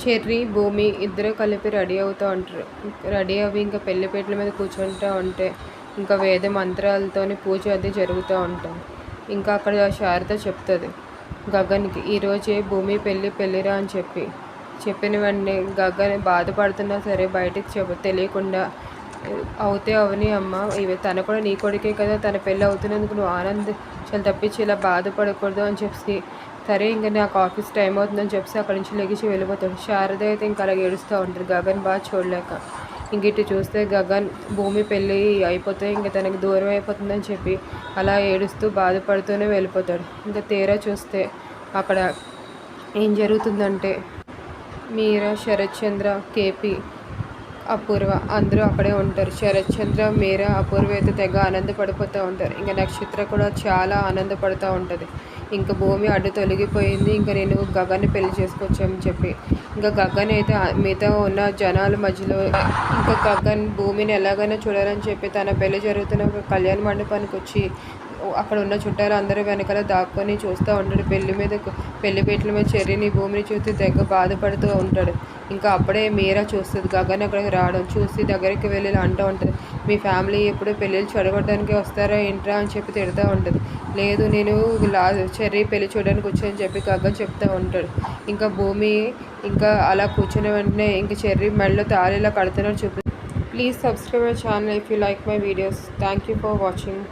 Cherry, భూమి ఇద్దరు కలిపి రెడీ అవుతూ ఉంటారు. రెడీ అవి ఇంకా పెళ్లిపీటల మీద కూర్చుంటూ ఉంటే ఇంకా వేద మంత్రాలతోని పూజ అది జరుగుతూ ఉంటుంది. ఇంకా అక్కడ శారద చెప్తుంది గగన్కి, ఈరోజే భూమి పెళ్ళిరా అని చెప్పిన వెంటనే గగన్ బాధపడుతున్నా సరే బయటికి తెలియకుండా, అవుతే అవని అమ్మ, ఇవి తన కూడా నీ కొడుకే కదా, తన పెళ్ళి అవుతున్నందుకు నువ్వు ఆనందించాలి తప్పించి ఇలా బాధపడకూడదు అని చెప్పి, సరే ఇంకా నాకు ఆఫీస్ టైం అవుతుందని చెప్పి అక్కడి నుంచి లెగిసి వెళ్ళిపోతాడు. శారద అయితే ఇంకా అలా ఏడుస్తూ ఉంటాడు గగన్ బాగా చూడలేక. ఇంక ఇటు చూస్తే గగన్ భూమి పెళ్ళి అయిపోతే ఇంకా తనకి దూరం అయిపోతుందని చెప్పి అలా ఏడుస్తూ బాధపడుతూనే వెళ్ళిపోతాడు. ఇంకా తీరా చూస్తే అక్కడ ఏం జరుగుతుందంటే మీరా, శరత్చంద్ర, కేపీ, అపూర్వ అందరూ అక్కడే ఉంటారు. శరత్చంద్ర, మీరా, అపూర్వ అయితే తెగ ఆనందపడిపోతూ ఉంటారు. ఇంకా నక్షత్ర కూడా చాలా ఆనందపడుతూ ఉంటుంది. ఇంకా భూమి అడ్డు తొలగిపోయింది, ఇంకా నేను గగన్ని పెళ్లి చేసుకోవచ్చని చెప్పి. ఇంకా గగన్ అయితే మిగతా ఉన్న జనాల మధ్యలో ఇంకా గగన్ భూమిని ఎలాగైనా చూడాలని చెప్పి తన పెళ్లి జరుగుతున్న ఒక కళ్యాణ మండపానికి వచ్చి అక్కడ ఉన్న చుట్టాలు అందరూ వెనకాల దాక్కొని చూస్తూ ఉంటాడు. పెళ్లిపీటల మీద చెర్రీని, భూమిని చూసి తెగ బాధపడుతూ ఉంటాడు. ఇంకా అప్పుడే మీరా చూస్తుంది గగన్ అక్కడికి రావడం చూసి దగ్గరికి వెళ్ళి అంటూ ఉంటుంది, మీ ఫ్యామిలీ ఎప్పుడు పెళ్ళిళ్ళు చెడగొట్టడానికి వస్తారా ఏంట్రా అని చెప్పి తిడుతూ ఉంటుంది. లేదు, నేను చెర్రీ పెళ్లి చూడడానికి వచ్చానని చెప్పి గగన్ చెప్తూ ఉంటాడు. ఇంకా భూమి ఇంకా అలా కూర్చున్న వెంటనే ఇంకా చెర్రీ మెడలో తాళిలా కడుతున్నట్టు చూపి. Please subscribe my channel if you like my videos. Thank you for watching.